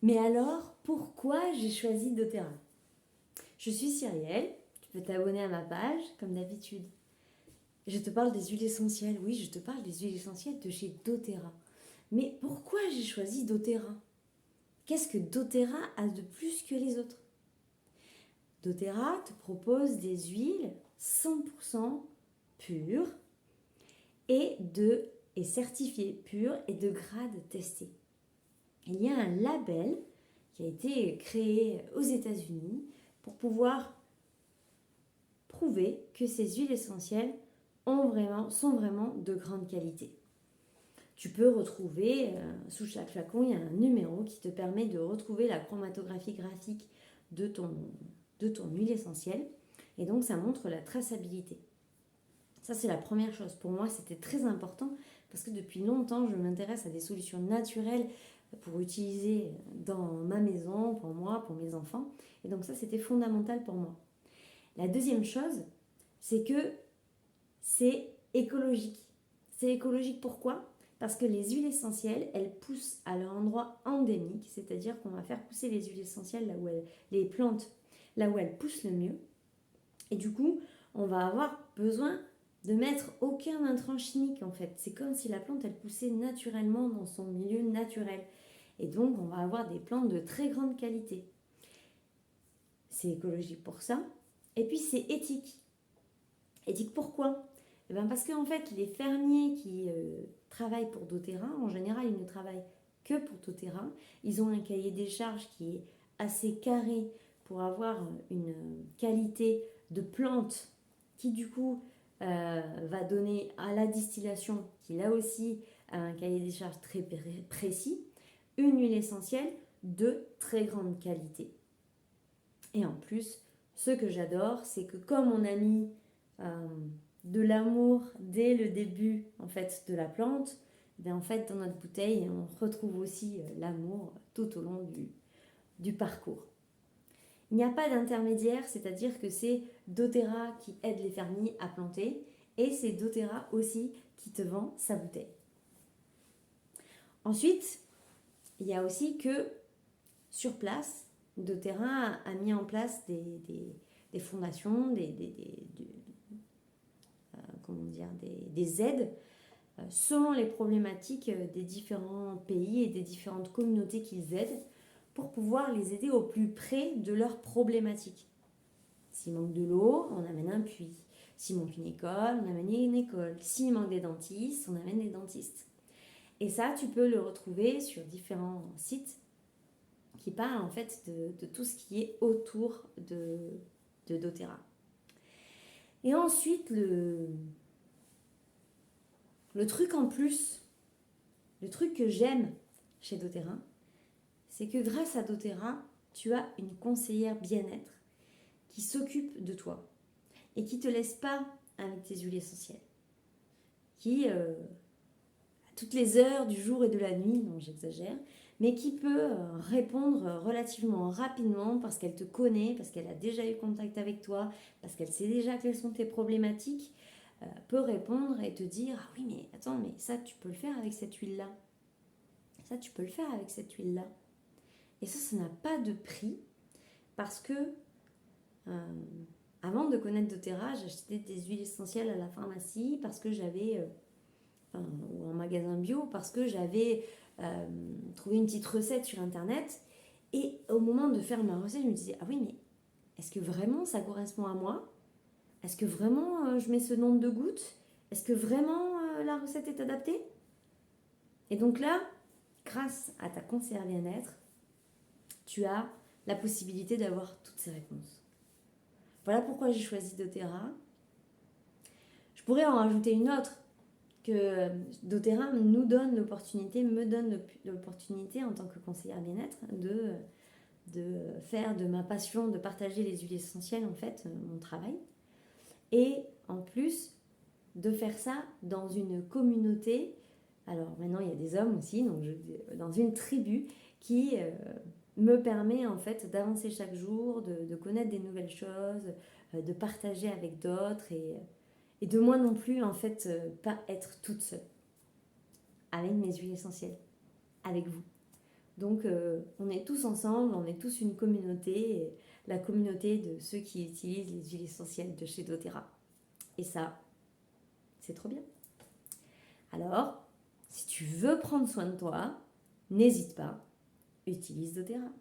Mais alors, pourquoi j'ai choisi doTERRA? Je suis Cyrielle, tu peux t'abonner à ma page, comme d'habitude. Je te parle des huiles essentielles, oui, je te parle des huiles essentielles de chez doTERRA. Mais pourquoi j'ai choisi doTERRA? Qu'est-ce que doTERRA a de plus que les autres? doTERRA te propose des huiles 100% pures et certifiées pures et de grade testé. Il y a un label qui a été créé aux États-Unis pour pouvoir prouver que ces huiles essentielles sont vraiment de grande qualité. Tu peux retrouver, sous chaque flacon, il y a un numéro qui te permet de retrouver la chromatographie graphique de ton huile essentielle. Et donc, ça montre la traçabilité. Ça, c'est la première chose. Pour moi, c'était très important parce que depuis longtemps, je m'intéresse à des solutions naturelles pour utiliser dans ma maison, pour moi, pour mes enfants. Et donc ça, c'était fondamental pour moi. La deuxième chose, c'est que c'est écologique. C'est écologique pourquoi? Parce que les huiles essentielles, elles poussent à leur endroit endémique, c'est-à-dire qu'on va faire pousser les huiles essentielles là où les plantes, là où elles poussent le mieux. Et du coup, on va avoir besoin de mettre aucun intrant chimique en fait. C'est comme si la plante, elle poussait naturellement dans son milieu naturel. Et donc, on va avoir des plantes de très grande qualité. C'est écologique pour ça. Et puis, c'est éthique. Éthique pourquoi? Eh bien parce qu'en fait, les fermiers qui travaillent pour doTERRA, en général, ils ne travaillent que pour doTERRA. Ils ont un cahier des charges qui est assez carré pour avoir une qualité de plante qui, du coup, va donner à la distillation, qui là aussi a un cahier des charges très précis, une huile essentielle de très grande qualité. Et en plus, ce que j'adore, c'est que comme on a mis de l'amour dès le début en fait de la plante, bien, en fait dans notre bouteille on retrouve aussi l'amour tout au long du parcours. Il n'y a pas d'intermédiaire, c'est-à-dire que c'est doTERRA qui aide les fermiers à planter et c'est doTERRA aussi qui te vend sa bouteille. Ensuite, il y a aussi que sur place, doTERRA a mis en place des fondations, des aides selon les problématiques des différents pays et des différentes communautés qu'ils aident pour pouvoir les aider au plus près de leurs problématiques. S'il manque de l'eau, on amène un puits. S'il manque une école, on amène une école. S'il manque des dentistes, on amène des dentistes. Et ça, tu peux le retrouver sur différents sites qui parlent en fait de tout ce qui est autour de doTERRA. Et ensuite, le truc en plus, le truc que j'aime chez doTERRA, c'est que grâce à doTERRA, tu as une conseillère bien-être qui s'occupe de toi et qui ne te laisse pas avec tes huiles essentielles. Qui, à toutes les heures du jour et de la nuit, non j'exagère, mais qui peut répondre relativement rapidement parce qu'elle te connaît, parce qu'elle a déjà eu contact avec toi, parce qu'elle sait déjà quelles sont tes problématiques, peut répondre et te dire « Ah oui, mais attends, mais ça, tu peux le faire avec cette huile-là. Ça, tu peux le faire avec cette huile-là. » Et ça n'a pas de prix parce que avant de connaître doTERRA, j'achetais des huiles essentielles à la pharmacie parce que j'avais, ou en magasin bio, parce que j'avais trouvé une petite recette sur internet. Et au moment de faire ma recette, je me disais, ah oui, mais est-ce que vraiment ça correspond à moi? Est-ce que vraiment je mets ce nombre de gouttes? Est-ce que vraiment la recette est adaptée? Et donc là, grâce à ta conseillère bien-être, tu as la possibilité d'avoir toutes ces réponses. Voilà pourquoi j'ai choisi doTERRA. Je pourrais en rajouter une autre, que doTERRA nous donne l'opportunité, me donne l'opportunité en tant que conseillère bien-être de faire de ma passion, de partager les huiles essentielles, en fait, mon travail. Et en plus, de faire ça dans une communauté. Alors maintenant, il y a des hommes aussi, donc dans une tribu qui me permet en fait d'avancer chaque jour, de connaître des nouvelles choses, de partager avec d'autres et de moi non plus en fait pas être toute seule avec mes huiles essentielles, avec vous. Donc, on est tous ensemble, on est tous une communauté, la communauté de ceux qui utilisent les huiles essentielles de chez doTERRA. Et ça, c'est trop bien. Alors, si tu veux prendre soin de toi, n'hésite pas, utilise doTERRA.